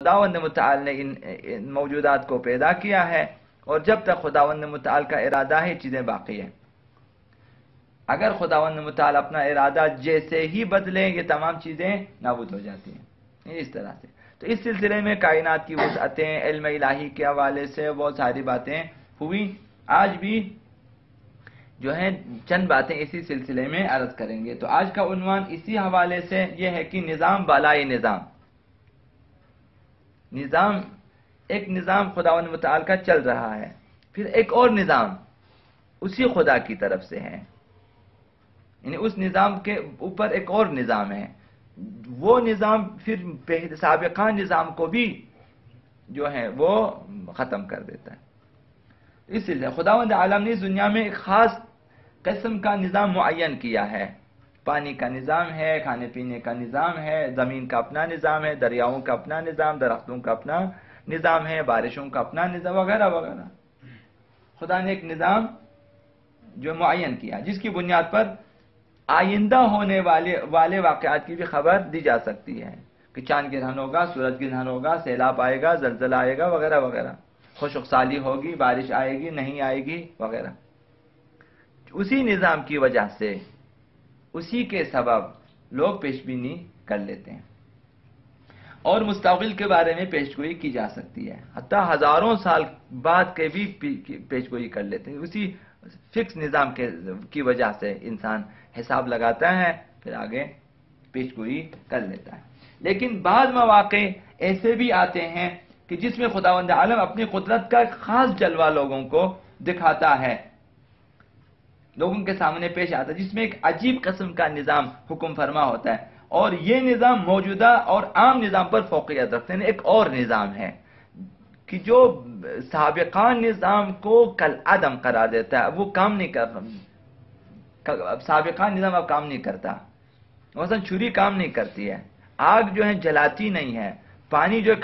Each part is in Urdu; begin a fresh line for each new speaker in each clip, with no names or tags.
خداوند متعال نے ان موجودات کو پیدا کیا ہے، اور جب تک خداوند متعال کا ارادہ ہے چیزیں باقی ہیں۔ اگر خداوند متعال اپنا ارادہ جیسے ہی بدلیں یہ تمام چیزیں نابود ہو جاتی ہیں، اس طرح سے۔ تو اس سلسلے میں کائنات کی وسعتیں، علم الہی کے حوالے سے بہت ساری باتیں ہوئی۔ آج بھی جو ہیں چند باتیں اسی سلسلے میں عرض کریں گے۔ تو آج کا عنوان اسی حوالے سے یہ ہے کہ نظام بالائے نظام، ایک نظام خداوند متعال کا چل رہا ہے، پھر ایک اور نظام اسی خدا کی طرف سے ہے، یعنی اس نظام کے اوپر ایک اور نظام ہے، وہ نظام پھر سابقہ نظام کو بھی جو ہے وہ ختم کر دیتا ہے۔ اس لیے خداوند عالم نے اس دنیا میں ایک خاص قسم کا نظام معین کیا ہے۔ پانی کا نظام ہے، کھانے پینے کا نظام ہے، زمین کا اپنا نظام ہے، دریاؤں کا اپنا نظام، درختوں کا اپنا نظام ہے، بارشوں کا اپنا نظام وغیرہ وغیرہ۔ خدا نے ایک نظام جو معین کیا جس کی بنیاد پر آئندہ ہونے والے واقعات کی بھی خبر دی جا سکتی ہے کہ چاند گرہن ہوگا، سورج گرہن ہوگا، سیلاب آئے گا، زلزلہ آئے گا وغیرہ وغیرہ، خشک سالی ہوگی، بارش آئے گی نہیں آئے گی وغیرہ۔ اسی نظام کی وجہ سے، اسی کے سبب لوگ پیش بینی کر لیتے ہیں اور مستقبل کے بارے میں پیش گوئی کی جا سکتی ہے، حتیٰ ہزاروں سال بعد کے بھی پیش گوئی کر لیتے ہیں۔ اسی فکس نظام کی وجہ سے انسان حساب لگاتا ہے، پھر آگے پیش گوئی کر لیتا ہے۔ لیکن بعض مواقع ایسے بھی آتے ہیں کہ جس میں خداوند عالم اپنی قدرت کا ایک خاص جلوہ لوگوں کو دکھاتا ہے، لوگوں کے سامنے پیش آتا ہے، جس میں ایک عجیب قسم کا نظام حکم فرما ہوتا ہے، اور یہ نظام موجودہ اور عام نظام پر فوقیت رکھتے ہیں۔ ایک اور نظام ہے کہ جو سابقہ نظام کو کالعدم قرار دیتا ہے، وہ کام نہیں کرتا، سابقہ نظام اب کام نہیں کرتا، مثلا چھری کام نہیں کرتی ہے، آگ جو ہے جلاتی نہیں ہے، پانی جو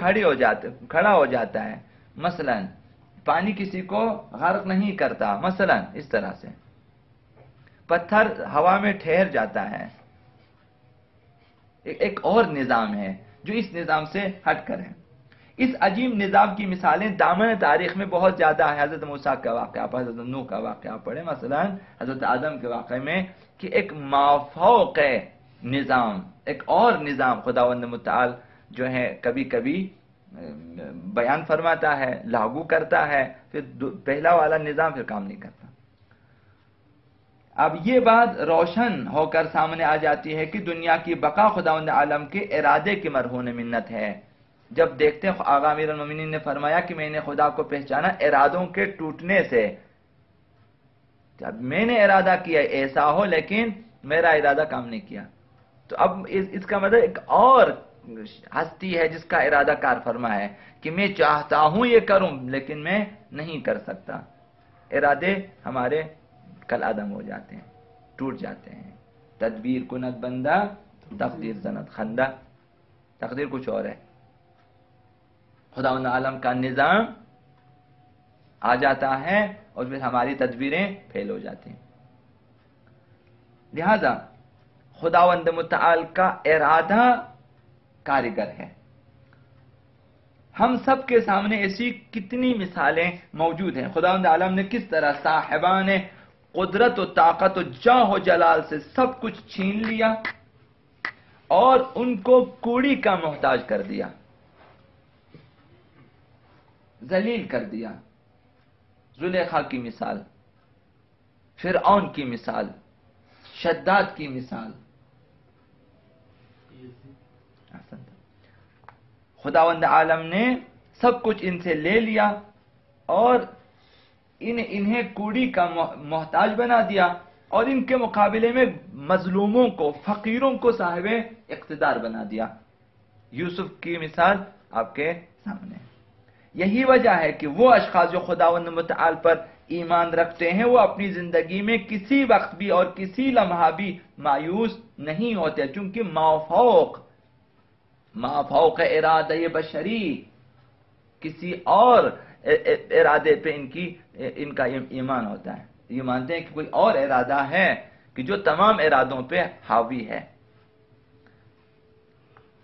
کھڑا ہو جاتا ہے، مثلا پانی کسی کو غرق نہیں کرتا، مثلا اس طرح سے پتھر ہوا میں ٹھہر جاتا ہے۔ ایک اور نظام ہے جو اس نظام سے ہٹ کر ہے۔ اس عجیب نظام کی مثالیں دامن تاریخ میں بہت زیادہ ہے۔ حضرت موسیٰ کا واقعہ، حضرت نوح کا واقعہ پڑھیں، مثلا حضرت آدم کے واقعے میں، کہ ایک مافوق نظام، ایک اور نظام خداوند متعال جو ہے کبھی کبھی بیان فرماتا ہے، لاگو کرتا ہے، پھر پہلا والا نظام پھر کام نہیں کرتا۔ اب یہ بات روشن ہو کر سامنے آ جاتی ہے کہ دنیا کی بقا خداوند عالم کے ارادے کی مرہون منت ہے۔ جب دیکھتے ہیں، آقا امیر المومنین نے فرمایا کہ میں نے خدا کو پہچانا ارادوں کے ٹوٹنے سے۔ جب میں نے ارادہ کیا ایسا ہو، لیکن میرا ارادہ کام نہیں کیا، تو اب اس کا مطلب ایک اور ہستی ہے جس کا ارادہ کار فرما ہے کہ میں چاہتا ہوں یہ کروں لیکن میں نہیں کر سکتا۔ ارادے ہمارے کل عدم ہو جاتے ہیں، ٹوٹ جاتے ہیں۔ تدبیر کند بندہ، تقدیر زند خندہ۔ تقدیر کچھ اور ہے، خداوند عالم کا نظام آ جاتا ہے اور پھر ہماری تدبیریں فیل ہو جاتی ہیں۔ لہذا خداوند متعال کا ارادہ کارگر ہے۔ ہم سب کے سامنے ایسی کتنی مثالیں موجود ہیں، خداوند عالم نے کس طرح صاحبان قدرت و طاقت و جاہ و جلال سے سب کچھ چھین لیا اور ان کو کوڑی کا محتاج کر دیا، ذلیل کر دیا۔ زلیخا کی مثال، فرعون کی مثال، شداد کی مثال۔ خداوند عالم نے سب کچھ ان سے لے لیا اور انہیں کوڑی کا محتاج بنا دیا، اور ان کے مقابلے میں مظلوموں کو، فقیروں کو صاحب اقتدار بنا دیا۔ یوسف کی مثال آپ کے سامنے۔ یہی وجہ ہے کہ وہ اشخاص جو خداوند متعال پر ایمان رکھتے ہیں وہ اپنی زندگی میں کسی وقت بھی اور کسی لمحہ بھی مایوس نہیں ہوتے، چونکہ مافوق ارادہ بشری، کسی اور ارادے پہ ان کا ایمان ہوتا ہے۔ یہ مانتے ہیں کہ کوئی اور ارادہ ہے کہ جو تمام ارادوں پہ حاوی ہے،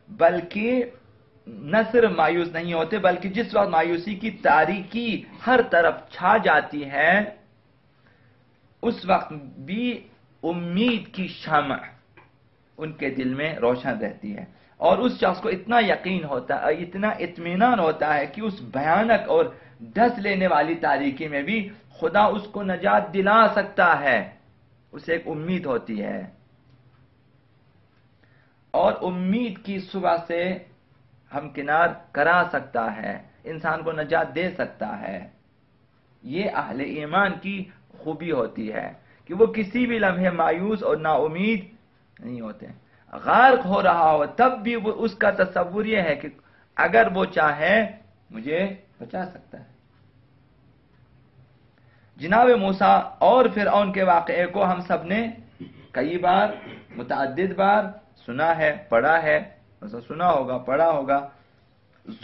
بلکہ نہ صرف مایوس نہیں ہوتے بلکہ جس وقت مایوسی کی تاریکی ہر طرف چھا جاتی ہے اس وقت بھی امید کی شمع ان کے دل میں روشن رہتی ہے، اور اس شخص کو اتنا یقین ہوتا ہے، اتنا اطمینان ہوتا ہے کہ اس بھیانک اور ڈس لینے والی تاریکی میں بھی خدا اس کو نجات دلا سکتا ہے، اسے ایک امید ہوتی ہے، اور امید کی صبح سے ہمکنار کرا سکتا ہے، انسان کو نجات دے سکتا ہے۔ یہ اہل ایمان کی خوبی ہوتی ہے کہ وہ کسی بھی لمحے مایوس اور نا امید نہیں ہوتے، غرق ہو رہا ہو تب بھی وہ اس کا تصور یہ ہے کہ اگر وہ چاہے مجھے بچا سکتا ہے۔ جناب موسیٰ اور فرعون کے واقعے کو ہم سب نے کئی بار متعدد بار سنا ہے، پڑھا ہے، سنا ہوگا، پڑھا ہوگا۔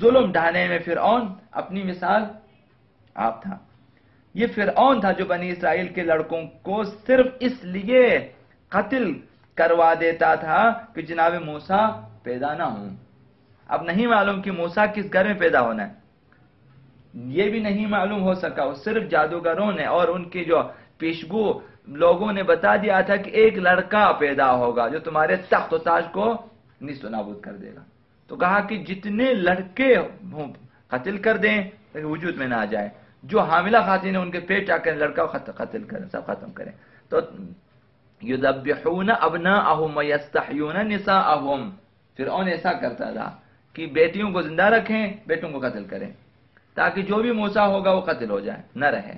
ظلم ڈھانے میں فرعون اپنی مثال آپ تھا۔ یہ فرعون تھا جو بنی اسرائیل کے لڑکوں کو صرف اس لیے قتل کروا دیتا تھا کہ جناب موسیٰ پیدا نہ ہوں۔ اب نہیں معلوم کہ موسیٰ کس گھر میں پیدا ہونا ہے، یہ بھی نہیں معلوم ہو سکا، صرف جادوگروں نے اور ان کے جو پیشگو لوگوں نے بتا دیا تھا کہ ایک لڑکا پیدا ہوگا جو تمہارے تخت و تاج کو نیست و نابود کر دے گا۔ تو کہا کہ جتنے لڑکے ہوں قتل کر دیں لیکن وجود میں نہ آ جائے، جو حاملہ خواتین ان کے پیٹ آ کر لڑکا قتل کریں، سب ختم کریں۔ تو یذبحون ابناءہم ویستحیون نساءہم، فرعون ایسا کرتا تھا کہ بیٹیوں کو زندہ رکھیں، بیٹوں کو قتل کریں، تاکہ جو بھی موسیٰ ہوگا وہ قتل ہو جائے، نہ رہے۔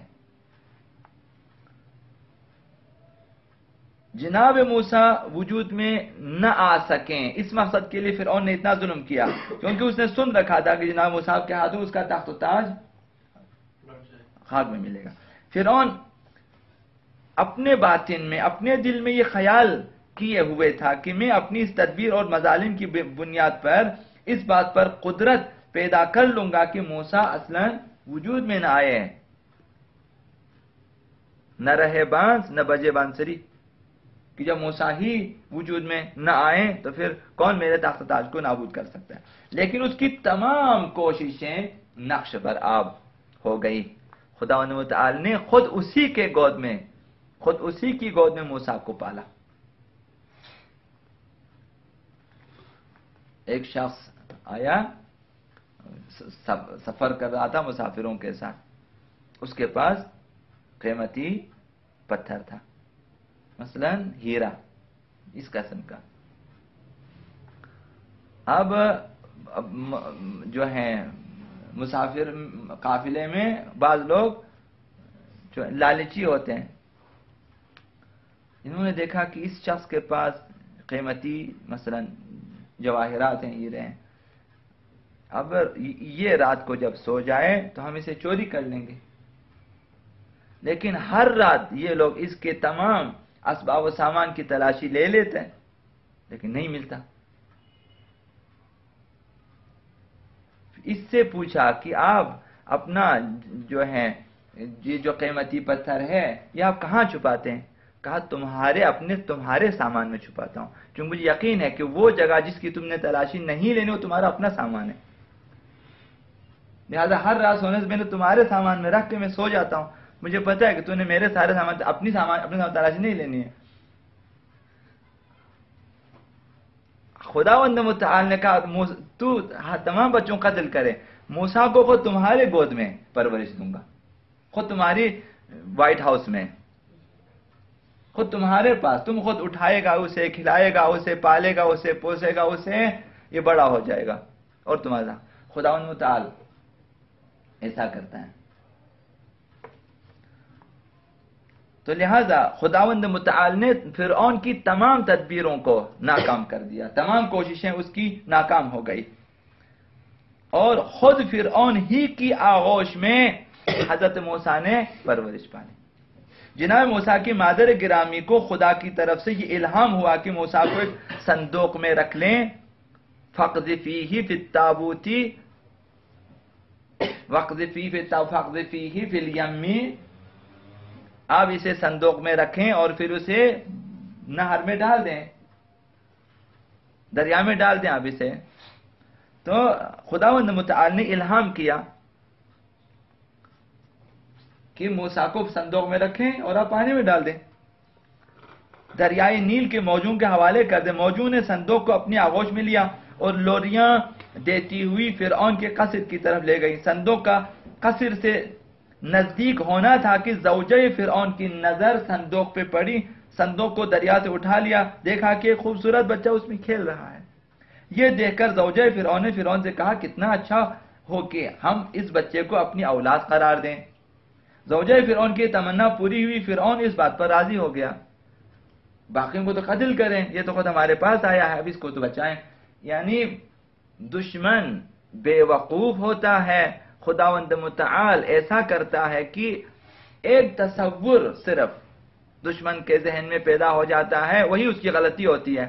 جناب موسیٰ وجود میں نہ آ سکیں، اس مقصد کے لیے فرعون نے اتنا ظلم کیا، کیونکہ اس نے سن رکھا تھا کہ جناب موسیٰ کے ہاتھوں اس کا تخت و تاج خاک میں ملے گا۔ فرعون اپنے باطن میں، اپنے دل میں یہ خیال کیے ہوئے تھا کہ میں اپنی اس تدبیر اور مظالم کی بنیاد پر اس بات پر قدرت پیدا کر لوں گا کہ موسیٰ اصلاً وجود میں نہ آئے، نہ رہے بانس نہ بجے بانسری، کہ جب موسیٰ ہی وجود میں نہ آئیں تو پھر کون میرے تخت و تاج کو نابود کر سکتا ہے۔ لیکن اس کی تمام کوششیں نقش بر آب ہو گئی۔ خداوند متعال نے خود اسی کی گود میں موسیٰ کو پالا۔ ایک شخص آیا، سفر کر رہا تھا مسافروں کے ساتھ، اس کے پاس قیمتی پتھر تھا، مثلا ہیرا اس قسم کا۔ اب جو ہیں مسافر قافلے میں بعض لوگ جو لالچی ہوتے ہیں، انہوں نے دیکھا کہ اس شخص کے پاس قیمتی مثلا جواہرات ہیں، ہیرے ہیں، اب یہ رات کو جب سو جائے تو ہم اسے چوری کر لیں گے۔ لیکن ہر رات یہ لوگ اس کے تمام اسباب و سامان کی تلاشی لے لیتے ہیں لیکن نہیں ملتا۔ اس سے پوچھا کہ آپ اپنا جو ہے یہ جو قیمتی پتھر ہے یہ آپ کہاں چھپاتے ہیں؟ کہا تمہارے سامان میں چھپاتا ہوں، کیونکہ مجھے یقین ہے کہ وہ جگہ جس کی تم نے تلاشی نہیں لینی وہ تمہارا اپنا سامان ہے، لہذا ہر رات سونے سے میں نے تمہارے سامان میں رکھ کے میں سو جاتا ہوں، مجھے پتہ ہے کہ تم نے میرے سارے سامان اپنے سامان تلاشی نہیں لینی ہے۔ خداوند متعال نے کہا تو تمام بچوں کو قتل کرے، موسیٰ کو خود تمہارے گود میں پرورش دوں گا، خود تمہاری وائٹ ہاؤس میں، خود تمہارے پاس، تم خود اٹھائے گا اسے، کھلائے گا اسے، پالے گا اسے، پوسے گا اسے، یہ بڑا ہو جائے گا، اور تمہارا خداوند متعال ایسا کرتا ہے۔ تو لہذا خداوند متعال نے فرعون کی تمام تدبیروں کو ناکام کر دیا، تمام کوششیں اس کی ناکام ہو گئی، اور خود فرعون ہی کی آغوش میں حضرت موسیٰ نے پرورش پالی۔ جناب موسیٰ کی مادر گرامی کو خدا کی طرف سے یہ الہام ہوا کہ موسیٰ کو ایک صندوق میں رکھ لیں، فَاقْذِفِيهِ فِي التَّابُوتِ فَاقْذِفِيهِ فِي الْيَمِّ، آپ اسے صندوق میں رکھیں اور پھر اسے نہر میں ڈال دیں، دریا میں ڈال دیں آپ اسے، تو خداوند متعال نے الہام کیا کہ موسیٰ کو صندوق میں رکھیں اور آپ پانی میں ڈال دیں، دریائے نیل کے موجوں کے حوالے کر دیں۔ موجوں نے صندوق کو اپنی آغوش میں لیا اور لوریاں دیتی ہوئی فرعون کے قصر کی طرف لے گئی۔ صندوق کا قصر سے نزدیک ہونا تھا کہ زوجہ فرعون کی نظر صندوق پہ پڑی۔ صندوق کو دریا سے اٹھا لیا، دیکھا کہ ایک خوبصورت بچہ اس میں کھیل رہا ہے۔ یہ دیکھ کر زوجہ فرعون نے فرعون سے کہا کتنا اچھا ہو کہ ہم اس بچے کو اپنی اولاد قرار دیں۔ زوجہ فرعون کی تمنا پوری ہوئی، فرعون اس بات پر راضی ہو گیا۔ باقیوں کو تو قتل کریں، یہ تو خود ہمارے پاس آیا ہے، اب اس کو تو بچائیں۔ یعنی دشمن بے وقوف ہوتا ہے، خداوند متعال ایسا کرتا ہے کہ ایک تصور صرف دشمن کے ذہن میں پیدا ہو جاتا ہے، وہی اس کی غلطی ہوتی ہے۔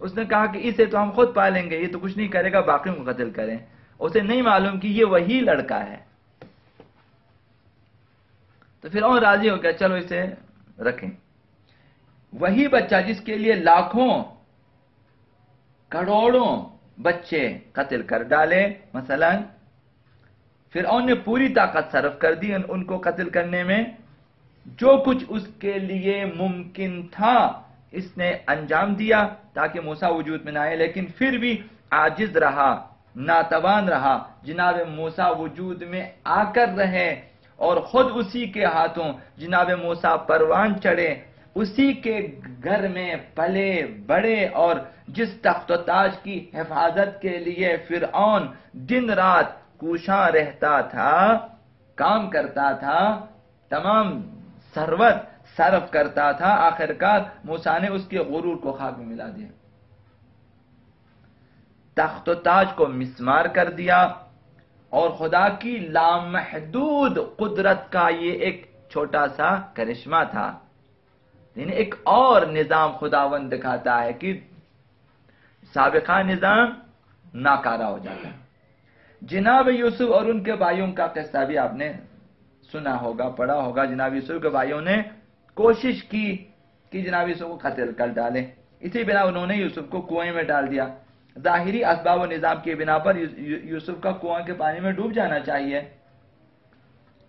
اس نے کہا کہ اسے تو ہم خود پالیں گے، یہ تو کچھ نہیں کرے گا، باقیوں کو قتل کریں۔ اسے نہیں معلوم کہ یہ وہی لڑکا ہے، تو پھر اور راضی ہو گیا، چلو اسے رکھیں۔ وہی بچہ جس کے لیے لاکھوں کروڑوں بچے قتل کر ڈالے، مثلا فرعون نے پوری طاقت صرف کر دی ان کو قتل کرنے میں، جو کچھ اس کے لیے ممکن تھا اس نے انجام دیا تاکہ موسیٰ وجود میں نہ آئے، لیکن پھر بھی عاجز رہا، ناتوان رہا۔ جناب موسیٰ وجود میں آ کر رہے اور خود اسی کے ہاتھوں جناب موسیٰ پروان چڑھے، اسی کے گھر میں پلے بڑے، اور جس تخت و تاج کی حفاظت کے لیے فرعون دن رات کوشاں رہتا تھا، کام کرتا تھا، تمام ثروت صرف کرتا تھا، آخرکار موسیٰ نے اس کے غرور کو خاک میں ملا دیا، تخت و تاج کو مسمار کر دیا۔ اور خدا کی لامحدود قدرت کا یہ ایک چھوٹا سا کرشمہ تھا، یعنی ایک اور نظام خداوند دکھاتا ہے کہ سابقہ نظام ناکارہ ہو جاتا ہے۔ جناب یوسف اور ان کے بھائیوں کا قصہ بھی آپ نے سنا ہوگا، پڑھا ہوگا۔ جناب یوسف کے بھائیوں نے کوشش کی کہ جناب یوسف کو قتل کر ڈالیں، اسی بنا انہوں نے یوسف کو کنویں میں ڈال دیا۔ ظاہری اسباب و نظام کی بنا پر یوسف کا کنواں کے پانی میں ڈوب جانا چاہیے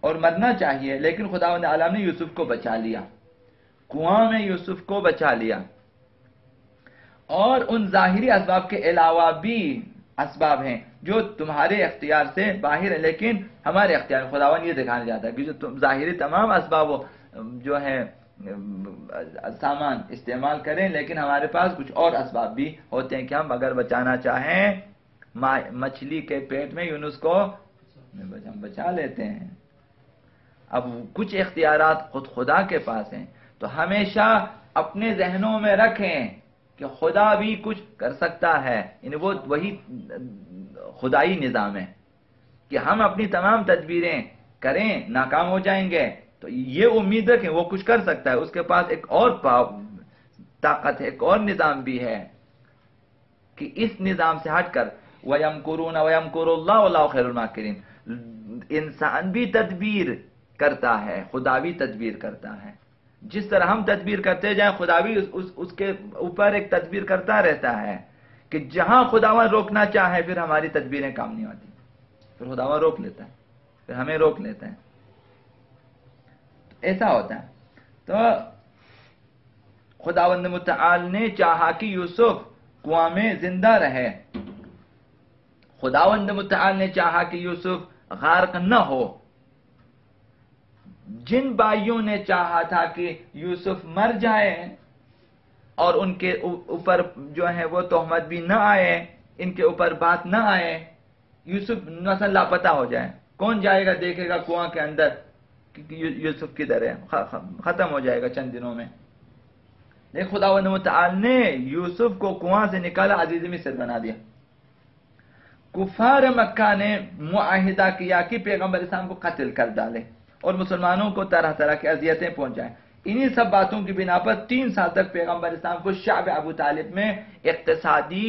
اور مرنا چاہیے، لیکن خداوند عالم نے یوسف کو بچا لیا، کنواں میں یوسف کو بچا لیا۔ اور ان ظاہری اسباب کے علاوہ بھی اسباب ہیں جو تمہارے اختیار سے باہر ہے، لیکن ہمارے اختیار میں خداوند یہ دکھانا چاہتا ہے کہ جو ظاہری تمام اسباب جو ہے سامان استعمال کریں، لیکن ہمارے پاس کچھ اور اسباب بھی ہوتے ہیں کہ ہم اگر بچانا چاہیں مچھلی کے پیٹ میں یونس کو ہم بچا لیتے ہیں۔ اب کچھ اختیارات خود خدا کے پاس ہیں، تو ہمیشہ اپنے ذہنوں میں رکھیں کہ خدا بھی کچھ کر سکتا ہے، یعنی وہ وہی خدائی نظام ہے کہ ہم اپنی تمام تدبیریں کریں ناکام ہو جائیں گے، تو یہ امید ہے کہ وہ کچھ کر سکتا ہے، اس کے پاس ایک اور طاقت ہے، ایک اور نظام بھی ہے کہ اس نظام سے ہٹ کر وَيَمْكُرُونَ وَيَمْكُرُ اللَّهُ وَاللَّهُ خَيْرُ الْمَاكِرِينَ، انسان بھی تدبیر کرتا ہے، خدا بھی تدبیر کرتا ہے۔ جس طرح ہم تدبیر کرتے جائیں، خدا بھی اس کے اوپر ایک تدبیر کرتا رہتا ہے کہ جہاں خداوند روکنا چاہے پھر ہماری تدبیریں کام نہیں ہوتی، پھر خداوند روک لیتا ہے، پھر ہمیں روک لیتا ہے، ایسا ہوتا ہے۔ تو خداوند متعال نے چاہا کہ یوسف کنواں میں زندہ رہے، خداوند متعال نے چاہا کہ یوسف غرق نہ ہو۔ جن بھائیوں نے چاہا تھا کہ یوسف مر جائے اور ان کے اوپر جو ہے وہ تہمت بھی نہ آئے، ان کے اوپر بات نہ آئے، یوسف مثلا لاپتہ ہو جائے، کون جائے گا دیکھے گا کنواں کے اندر کہ یوسف کدھر ہے، ختم ہو جائے گا چند دنوں میں۔ لیکن خداوند متعال نے یوسف کو کنواں سے نکالا، عزیز مصر بنا دیا۔ کفار مکہ نے معاہدہ کیا کہ پیغمبر اسلام کو قتل کر ڈالے اور مسلمانوں کو طرح طرح کی اذیتیں پہنچائیں۔ انہی سب باتوں کی بنا پر 3 سال تک پیغمبر اسلام کو شعب ابو طالب میں اقتصادی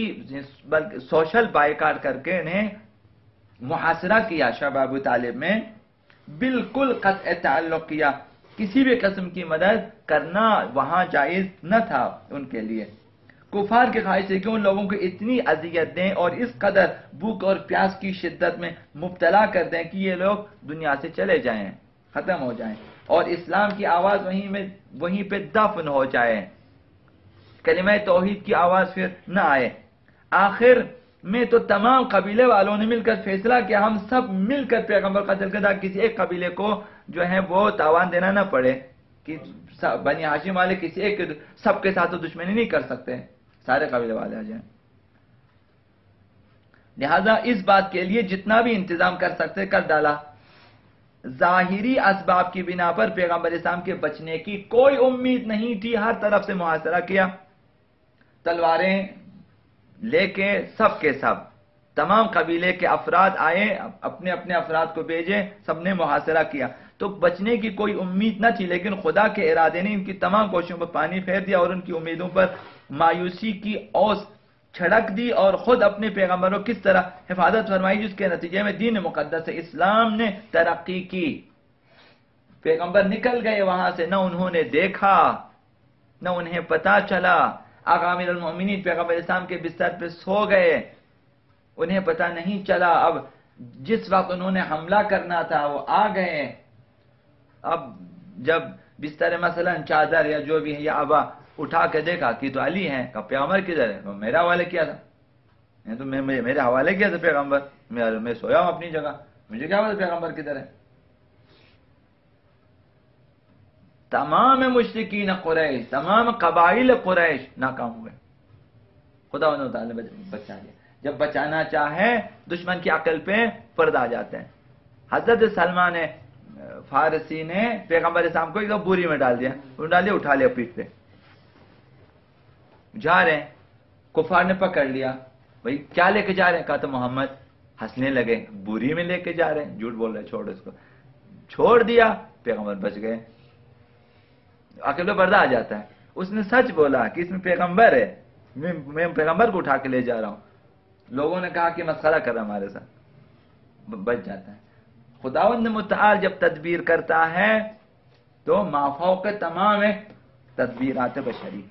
بلکہ سوشل بائیکاٹ کر کے انہیں محاصرہ کیا، شعب ابو طالب میں بالکل قطع تعلق کیا، کسی بھی قسم کی مدد کرنا وہاں جائز نہ تھا ان کے لیے۔ کفار کی خواہش ہے کہ ان لوگوں کو اتنی اذیت دیں اور اس قدر بھوک اور پیاس کی شدت میں مبتلا کر دیں کہ یہ لوگ دنیا سے چلے جائیں، ختم ہو جائیں، اور اسلام کی آواز وہیں پہ دفن ہو جائے، کلمہ توحید کی آواز پھر نہ آئے۔ آخر میں تو تمام قبیلے والوں نے مل کر فیصلہ کیا ہم سب مل کر پیغمبر قتل کر، کسی ایک قبیلے کو جو ہے وہ تاوان دینا نہ پڑے، کہ بنی ہاشم والے کسی ایک سب کے ساتھ تو دشمنی نہیں کر سکتے، سارے قبیلے والے آ جائیں۔ لہذا اس بات کے لیے جتنا بھی انتظام کر سکتے کر ڈالا۔ ظاہری اسباب کی بنا پر پیغمبر اسلام کے بچنے کی کوئی امید نہیں تھی، ہر طرف سے محاصرہ کیا، تلواریں لے کے سب کے سب تمام قبیلے کے افراد آئے، اپنے اپنے افراد کو بھیجے، سب نے محاصرہ کیا، تو بچنے کی کوئی امید نہ تھی، لیکن خدا کے ارادے نے ان کی تمام کوششوں پر پانی پھیر دیا اور ان کی امیدوں پر مایوسی کی اوس چھڑک دی، اور خود اپنے پیغمبروں کس طرح حفاظت فرمائی، جس کے نتیجے میں دین مقدس اسلام نے ترقی کی۔ پیغمبر نکل گئے وہاں سے، نہ انہوں نے دیکھا نہ انہیں پتا چلا۔ آقا امیر المومنین پیغمبر اسلام کے بستر پہ سو گئے، انہیں پتا نہیں چلا۔ اب جس وقت انہوں نے حملہ کرنا تھا وہ آ گئے، اب جب بستر مثلا چادر یا جو بھی ہے یا ابا اٹھا کے دیکھا کہ تو علی ہیں، کہ پیغمبر کدھر ہے؟ میرا حوالے کیا تھا، تو میرے حوالے کیا تھا پیغمبر، میں سویا ہوں اپنی جگہ، مجھے کیا پتا پیغمبر کدھر ہے۔ تمام مشرکین قریش، تمام قبائل قریش ناکام ہوئے، خدا انہوں تعالیٰ نے بچا لیا۔ جب بچانا چاہے دشمن کی عقل پہ پردہ آ جاتے ہیں۔ حضرت سلمان فارسی نے پیغمبر اسلام کو ایک دم بوری میں ڈال دیا، اٹھا لیا پیٹ پہ، جا رہے ہیں، کفار نے پکڑ لیا، بھائی کیا لے کے جا رہے ہیں؟ کہا تو محمد، ہنسنے لگے، بوری میں لے کے جا رہے ہیں، جھوٹ بول رہے ہیں، چھوڑ اس کو، چھوڑ دیا، پیغمبر بچ گئے۔ عقل پہ پردہ آ جاتا ہے، اس نے سچ بولا کہ اس میں پیغمبر ہے، میں پیغمبر کو اٹھا کے لے جا رہا ہوں، لوگوں نے کہا کہ مسخرہ کر رہا ہمارے ساتھ، بچ جاتا ہے۔ خداوند متعال جب تدبیر کرتا ہے تو مافوق تمام تدبیرات بشری،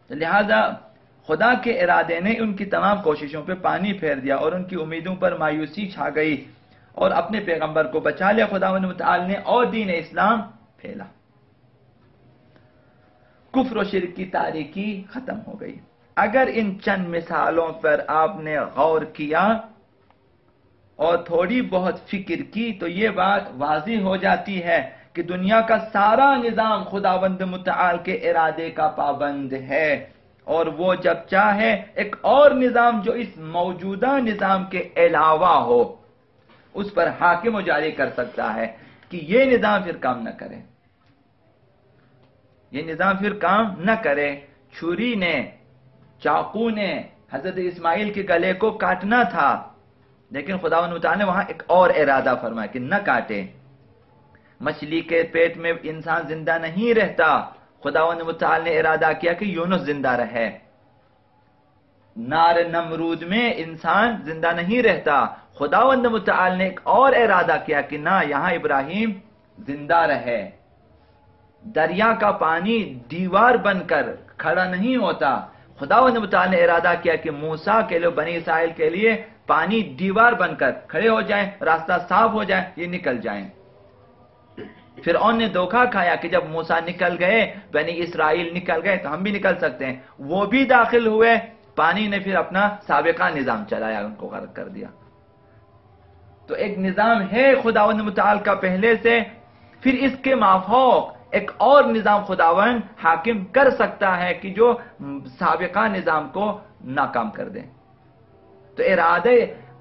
لہذا خدا کے ارادے نے ان کی تمام کوششوں پہ پانی پھیر دیا اور ان کی امیدوں پر مایوسی چھا گئی اور اپنے پیغمبر کو بچا لیا خداوند متعال نے، اور دین اسلام پھیلا، کفر و شرک کی تاریکی ختم ہو گئی۔ اگر ان چند مثالوں پر آپ نے غور کیا اور تھوڑی بہت فکر کی تو یہ بات واضح ہو جاتی ہے کہ دنیا کا سارا نظام خداوند متعال کے ارادے کا پابند ہے، اور وہ جب چاہے ایک اور نظام جو اس موجودہ نظام کے علاوہ ہو اس پر حاکم و جاری کر سکتا ہے، کہ یہ نظام پھر کام نہ کرے، یہ نظام پھر کام نہ کرے۔ چھری نے، چاقو نے حضرت اسماعیل کے گلے کو کاٹنا تھا، لیکن خداوند تعالیٰ نے وہاں ایک اور ارادہ فرمایا کہ نہ کاٹے۔ مچھلی کے پیٹ میں انسان زندہ نہیں رہتا، خداوند متعال نے ارادہ کیا کہ یونس زندہ رہے۔ نار نمرود میں انسان زندہ نہیں رہتا، خداوند متعال نے ایک اور ارادہ کیا کہ نہ، یہاں ابراہیم زندہ رہے۔ دریا کا پانی دیوار بن کر کھڑا نہیں ہوتا، خداوند متعال نے ارادہ کیا کہ موسیٰ کے لیے، بنی اسرائیل کے لیے پانی دیوار بن کر کھڑے ہو جائیں، راستہ صاف ہو جائے، یہ نکل جائیں۔ فرعون نے دھوکہ کھایا کہ جب موسیٰ نکل گئے، بنی اسرائیل نکل گئے تو ہم بھی نکل سکتے ہیں، وہ بھی داخل ہوئے، پانی نے پھر اپنا سابقہ نظام چلایا، ان کو غرق کر دیا۔ تو ایک نظام ہے خداوند متعال کا پہلے سے، پھر اس کے مافوق ایک اور نظام خداوند حاکم کر سکتا ہے کہ جو سابقہ نظام کو ناکام کر دے۔ تو ارادے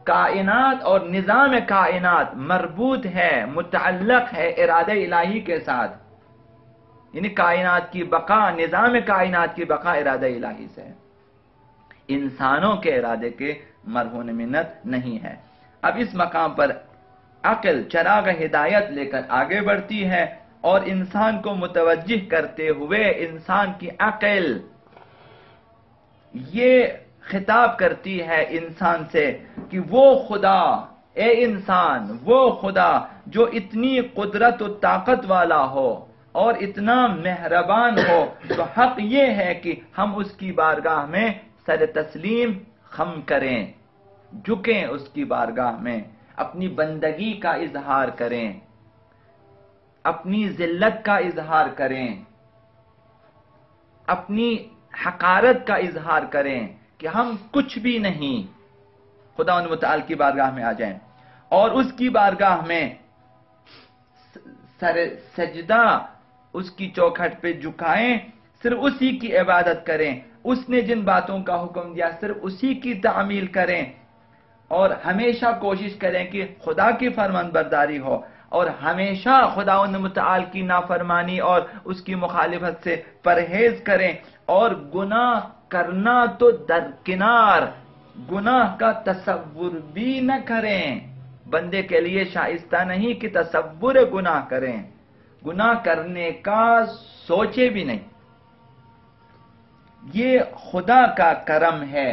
کائنات اور نظام کائنات مربوط ہے، متعلق ہے ارادہ الہی کے ساتھ، یعنی کائنات کی بقا، نظام کائنات کی بقا ارادہ الہی سے ہے، انسانوں کے ارادے کے مرہون منت نہیں ہے۔ اب اس مقام پر عقل چراغ ہدایت لے کر آگے بڑھتی ہے اور انسان کو متوجہ کرتے ہوئے انسان کی عقل یہ خطاب کرتی ہے انسان سے کہ وہ خدا، اے انسان، وہ خدا جو اتنی قدرت و طاقت والا ہو اور اتنا مہربان ہو تو حق یہ ہے کہ ہم اس کی بارگاہ میں سر تسلیم خم کریں، جھکیں اس کی بارگاہ میں، اپنی بندگی کا اظہار کریں، اپنی ذلت کا اظہار کریں، اپنی حقارت کا اظہار کریں کہ ہم کچھ بھی نہیں، خدا متعال کی بارگاہ میں آ جائیں اور اس کی بارگاہ میں سر سجدہ اس کی چوکھٹ پہ جھکائیں، صرف اسی کی عبادت کریں، اس نے جن باتوں کا حکم دیا صرف اسی کی تعمیل کریں، اور ہمیشہ کوشش کریں کہ خدا کی فرمان برداری ہو، اور ہمیشہ خداوند متعال کی نافرمانی اور اس کی مخالفت سے پرہیز کریں، اور گناہ کرنا تو درکنار، گناہ کا تصور بھی نہ کریں۔ بندے کے لیے شائستہ نہیں کہ تصور گناہ کریں، گناہ کرنے کا سوچے بھی نہیں۔ یہ خدا کا کرم ہے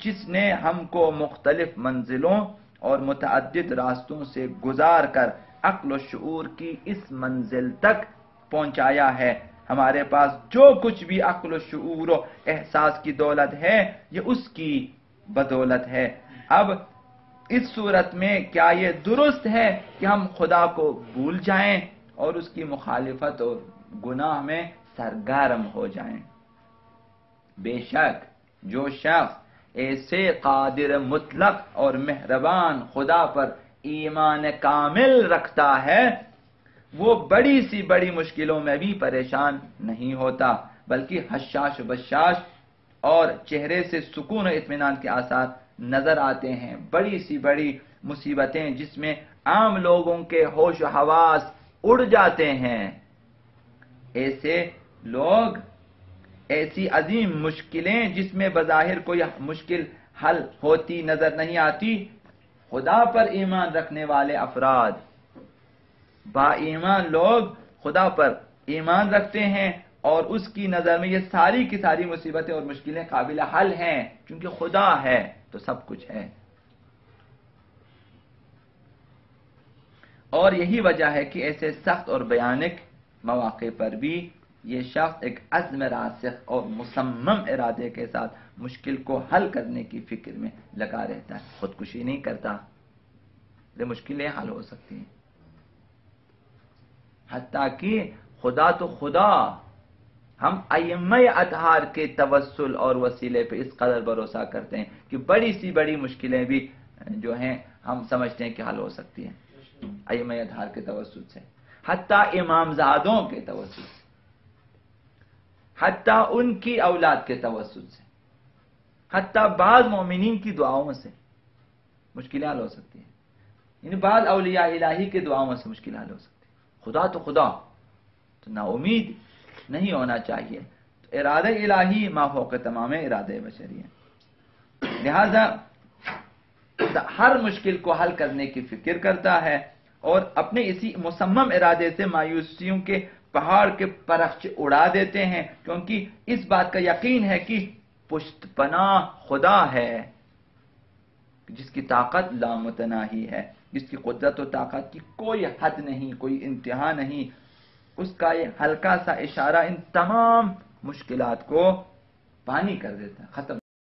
جس نے ہم کو مختلف منزلوں اور متعدد راستوں سے گزار کر عقل و شعور کی اس منزل تک پہنچایا ہے۔ ہمارے پاس جو کچھ بھی عقل و شعور و احساس کی دولت ہے یہ اس کی بدولت ہے۔ اب اس صورت میں کیا یہ درست ہے کہ ہم خدا کو بھول جائیں اور اس کی مخالفت اور گناہ میں سرگرم ہو جائیں؟ بے شک جو شخص ایسے قادر مطلق اور مہربان خدا پر ایمان کامل رکھتا ہے وہ بڑی سی بڑی مشکلوں میں بھی پریشان نہیں ہوتا، بلکہ حشاش و بشاش اور چہرے سے سکون و اطمینان کے آثار نظر آتے ہیں۔ بڑی سی بڑی مصیبتیں جس میں عام لوگوں کے ہوش و حواس اڑ جاتے ہیں، ایسے لوگ، ایسی عظیم مشکلیں جس میں بظاہر کوئی مشکل حل ہوتی نظر نہیں آتی، خدا پر ایمان رکھنے والے افراد، با ایمان لوگ خدا پر ایمان رکھتے ہیں اور اس کی نظر میں یہ ساری کی ساری مصیبتیں اور مشکلیں قابل حل ہیں، کیونکہ خدا ہے تو سب کچھ ہے۔ اور یہی وجہ ہے کہ ایسے سخت اور بھیانک مواقع پر بھی یہ شخص ایک عزم راسخ اور مصمم ارادے کے ساتھ مشکل کو حل کرنے کی فکر میں لگا رہتا ہے، خودکشی نہیں کرتا، یہ مشکلیں حل ہو سکتی ہیں۔ حتیٰ کہ خدا تو خدا، ہم ائمہ اطہار کے توسل اور وسیلے پہ اس قدر بھروسہ کرتے ہیں کہ بڑی سی بڑی مشکلیں بھی جو ہیں ہم سمجھتے ہیں کہ حل ہو سکتی ہیں ائمہ اطہار کے توسل سے، حتیٰ امام زادوں کے توسل سے، حتیٰ ان کی اولاد کے توسل سے، حتیٰ بعض مومنین کی دعاؤں سے مشکلیں حل ہو سکتی ہیں، یعنی بعض اولیاء الہی کے دعاؤں سے مشکل حل ہو سکتی ہے۔ خدا تو خدا، تو نا امید نہیں ہونا چاہیے، تو ارادہ الہی ما فوق تمام ارادہ بشری ہے، لہذا ہر مشکل کو حل کرنے کی فکر کرتا ہے اور اپنے اسی مصمم ارادے سے مایوسیوں کے پہاڑ کے پرخچ اڑا دیتے ہیں، کیونکہ اس بات کا یقین ہے کہ پشت پناہ خدا ہے جس کی طاقت لامتناہی ہے، جس کی قدرت و طاقت کی کوئی حد نہیں، کوئی انتہا نہیں۔ اس کا یہ ہلکا سا اشارہ ان تمام مشکلات کو پانی کر دیتا ہے، ختم